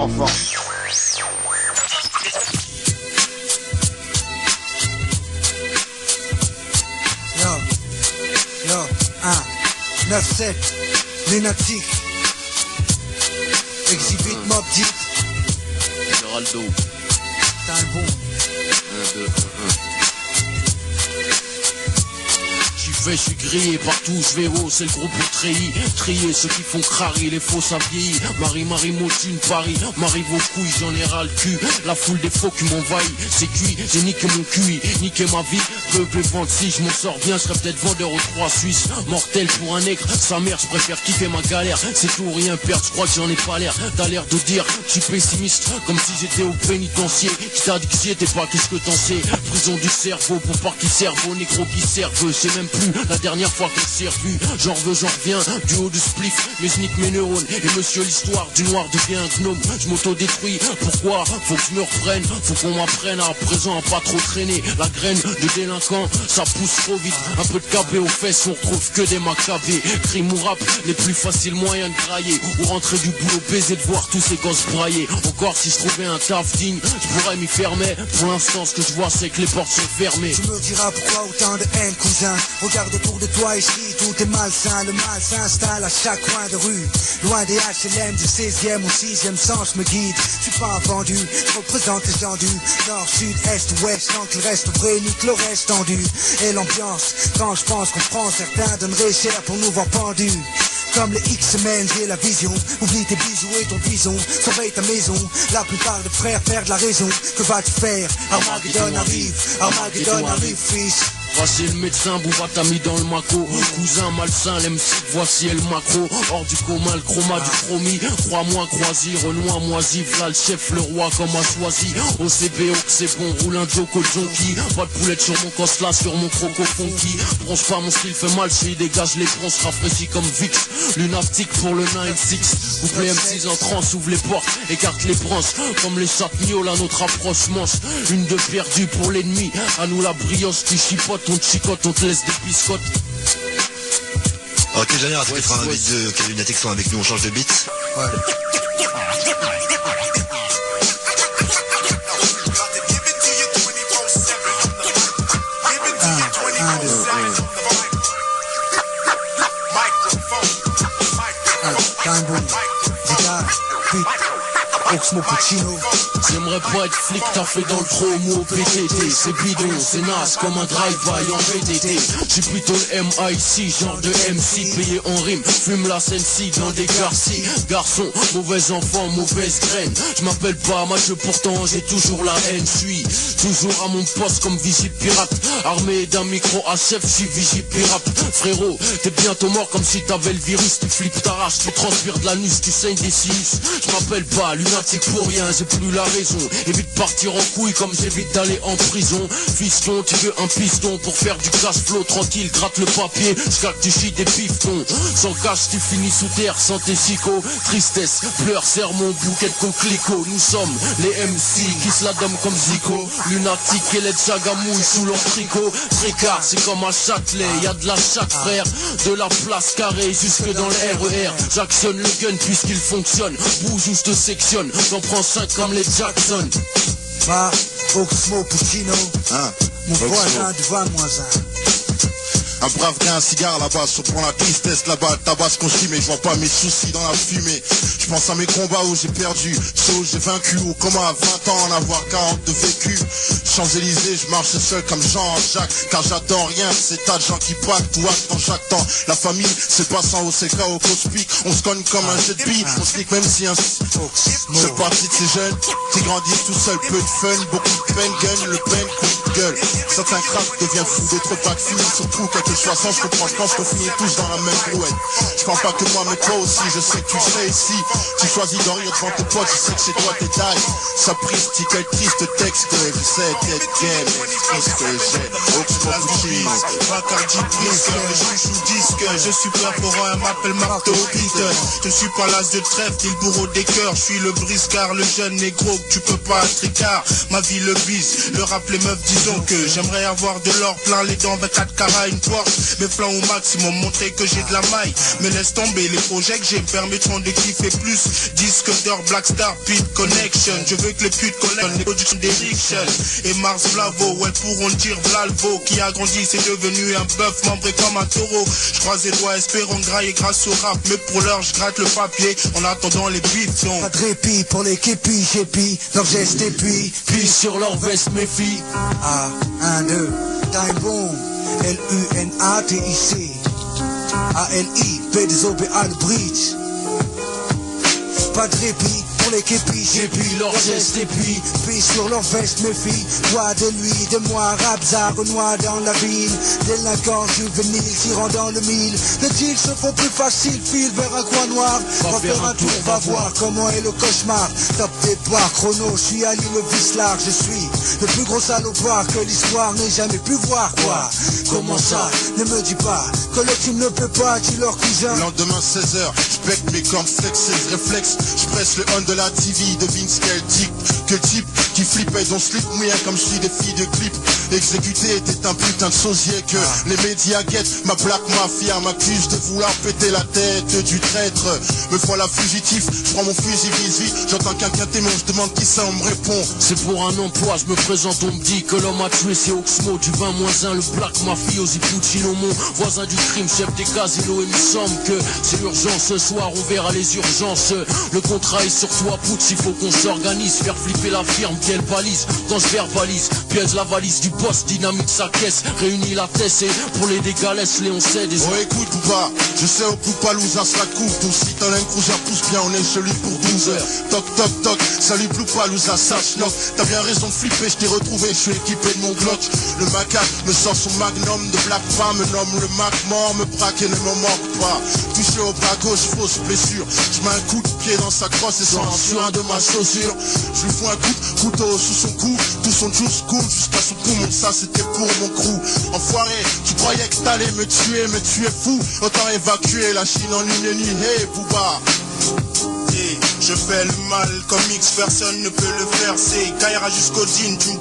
enfant. Yo, 1, 9-7, Lunatic, Exhibit Mob Deep, Geraldo, t'as un bon 1, 2, 1, 1. Je suis grillé partout, je vais haut, c'est le groupe pour trier ceux qui font crari, les faux ça vieillit. Marie Motune Paris, Marie vos couilles, j'en ai ras le cul. La foule des faux qui m'envahit, c'est cuit, j'ai niqué mon QI, niqué ma vie. Peuple et vente, si je m'en sors bien, je serais peut-être vendeur aux 3 Suisses. Mortel pour un nègre, sa mère, je préfère kiffer ma galère. C'est tout ou rien perdre, je crois que j'en ai pas l'air. T'as l'air de dire, je suis pessimiste, comme si j'étais au pénitencier. Qui t'a dit que j'y étais pas, qu'est-ce que t'en sais? Prison du cerveau, pour pas qui servent, aux négros qui servent, c'est même plus la dernière fois qu'on s'est revu. J'en veux, j'en reviens, du haut du spliff, mais je nique mes neurones. Et monsieur l'histoire du noir devient un gnome. Je m'auto-détruis, pourquoi? Faut que je me reprenne, faut qu'on m'apprenne à présent à pas trop traîner. La graine de délinquant, ça pousse trop vite. Un peu de cabé aux fesses, on retrouve que des macabés. Crime ou rap, les plus faciles moyens de grailler. Ou rentrer du boulot, baiser de voir tous ces gosses brailler. Encore si je trouvais un taf digne, je pourrais m'y fermer. Pour l'instant, ce que je vois, c'est que les portes sont fermées. Tu me diras pourquoi autant de haine, cousin. Regarde autour de toi ici, tout est malsain. Le mal s'installe à chaque coin de rue. Loin des HLM, du 16e au 6e sens me guide. Je suis pas vendu, je représente les gens du nord, sud, est, ouest. Tant que le reste vrai, nique le reste tendu. Et l'ambiance, quand je pense qu'on prend, certains donneraient cher pour nous voir pendus. Comme les X-Men, j'ai la vision. Oublie tes bijoux et ton bison. Surveille ta maison. La plupart de frères perdent la raison. Que vas-tu faire? Armageddon arrive, fils. Voici le médecin, Bouba t'a mis dans le maco. Cousin malsain, l'MC, voici le macro. Hors du commun, le chroma du promis. Crois-moi, croisi, Renoir moisi. V'là le chef, le roi comme a choisi. OCBO, que c'est bon, roule un Joko Jonky. Pas de poulette sur mon cosla, sur mon croco funky. Bronche pas, mon style fait mal, je dégage les bronzes, rafraîchis comme Vix. Lunatique pour le 9-6. Coupe les M6 en transe, ouvre les portes, écarte les branches. Comme les chatmioles à notre approche manche. Une de perdue pour l'ennemi. À nous la brioche qui chipote. On te chicote, on te laisse des biscottes. Ok, j'ai rien, c'est peut-être un beat de que Lunatic sont avec nous, on change de beat. Ouais. Oxmo Puccino. J'aimerais pas être flic, t'as fait dans le promo PTT. C'est bidon, c'est naze comme un drive-by en VTT. J'suis plutôt le MIC, genre de MC payé en rime. Fume la Sensi dans des garcis. Garçon, mauvais enfant, mauvaise graine. J'm'appelle pas Mathieu, pourtant j'ai toujours la haine. J'suis toujours à mon poste comme vigile pirate. Armé d'un micro à chef, j'suis vigile pirate. Frérot, t'es bientôt mort comme si t'avais le virus. Tu flippes ta rage, tu transpires de l'anus, tu saignes des sinus. J'm'appelle pas lunatique pour rien, j'ai plus la raison. Évite de partir en couille comme j'évite d'aller en prison. Fiston, tu veux un piston pour faire du cash flow tranquille, gratte le papier, jusqu'à que tu chies des pistons. Sans cash, tu finis sous terre, sans tes chicots. Tristesse, pleurs, serre mon bouquet de coquelicots. Nous sommes les MC qui se la donnent comme Zico. Lunatique et les Tchagamouilles sous leur tricot. Tricard, c'est comme à Châtelet, y'a de la chaque frère. De la place carrée jusque dans le RER. J'actionne le gun puisqu'il fonctionne. Bouge ou je te sectionne, j'en prends 5 comme les Jackson. Ma, Oxmo Puccino. Mon voisin du Val-Moisin. Un brave gars, un cigare là-bas, surprend la tristesse là-bas, le tabac qu'on chie, mais je vois pas mes soucis dans la fumée. Je pense à mes combats où j'ai perdu, ceux où j'ai vaincu, ou comment à 20 ans en avoir 40 de vécu. Champs-Élysées, je marche seul comme Jean-Jacques, car j'attends rien, c'est tas de gens qui braquent, tout acte dans chaque temps. La famille, c'est pas sans OCK au Cospic, on se cogne comme un jet de billes, on se nique même si un... Je fais partie de ces jeunes qui grandissent tout seuls, peu de fun, beaucoup de peine, gun, le peine, coup de gueule. Certains cracks deviennent fous, d'autres pas finis, surtout quelques 60, je comprends, je pense qu'on finit tous dans la même brouette. Je parle pas que moi, mais toi aussi, je sais que tu sais ici. Tu choisis d'en rire devant tes potes, je sais que chez toi t'es taille. Ça prise, quel triste texte, je sais, tête game, ce que j'ai, aucune cheese. Bacardi brisque, chouchou disque, je suis perforant, elle m'appelle Marteau Beaton. Je suis pas l'as de trèfle, ni le bourreau des cœurs, je suis le briscard, le jeune négro que tu peux pas être écart. Ma vie le bise, le rap les meufs, disons que j'aimerais avoir de l'or plein les dents, 24 carats, une Porsche, mes flancs au maximum, montrer que j'ai de la maille. Mais laisse tomber, les projets que j'ai me permettront de kiffer plus. Disque d'or, Black Star, Pit Connection. Je veux que les putes collectent les productions d'Eriction et Mars Blavo, elles pourront dire Vlalvo qui a grandi, c'est devenu un bœuf membré comme un taureau. Je croise les doigts, espérons grailler grâce au rap, mais pour l'heure je gratte le papier en attendant les beats. Pas de répit pour les képis, j'épie leurs gestes et puis sur leur veste méfie. A, 1, 2, time boom, L-U-N-A-T-I-C A-L-I, P-D-O-B-A, le bridge. Pas de répit pour les képis, j'épie leurs gestes et puis sur leur veste méfie. Toi de lui, de moi, Rabza, Renoir dans la ville. Délinquants juvéniles tirant dans le mille. Les deals se font plus faciles, file vers un coin noir. Va faire un tour, va voir comment est le cauchemar. Top départ, chrono, je suis à l'île Vislar. Je suis le plus gros salopard que l'histoire n'ait jamais pu voir. Quoi? Comment ça? Ne me dis pas que le team ne peut pas, dis leur cousin. Lendemain 16h, je bec mes cornflakes, c'est le réflexe. Je presse le on de la TV, devine ce qu'elle dit. Que type qui flippait dans slip mouillé comme je suis des filles de clip. Exécuté était un putain de sosie que les médias guettent. Ma black mafia m'accuse de vouloir péter la tête du traître. Me voilà fugitif, je prends mon fusil vis-vis. J'entends quelqu'un témoin, je demande qui ça, on me répond. C'est pour un emploi, je me présente, on me dit que l'homme a tué, c'est Oxmo du 20-1, le black mafiosi Puccino, mon voisin du crime, chef des casinos. Il me semble que c'est urgent ce soir, on verra les urgences. Le contrat est sur toi, Putsch, il faut qu'on s'organise. Faire flipper la firme, quelle balise. Quand je verbalise, piège la valise du boss, dynamite sa caisse. Réunis la tête et pour les dégâts, laisse-les, on sait des... Oh écoute Bouba, je sais au Ploupalouza se la coupe. Donc si t'en as une cruiser pousse bien, on est celui pour 12 heures. Toc toc toc, salut Ploupalouza, sache knock. T'as bien raison de flipper, je t'ai retrouvé, je suis équipé de mon Glock. Le macaque me sort son magnum de Black Femme, me nomme le Mac mort, me braque et ne me manque pas. Touché au bras gauche, fausse blessure. Je mets un coup de pied dans sa crosse et sans sur un de ma chaussure. Je lui fous un coup de couteau sous son cou, tout son juice cool jusqu'à son poumon, ça c'était pour mon crew. Enfoiré, tu croyais que t'allais me tuer, mais tu es fou. Autant évacuer la Chine en une nuit, hey Bouba. Hey, je fais le mal comme X, personne ne peut le faire, c'est Kaira jusqu'au jean, tu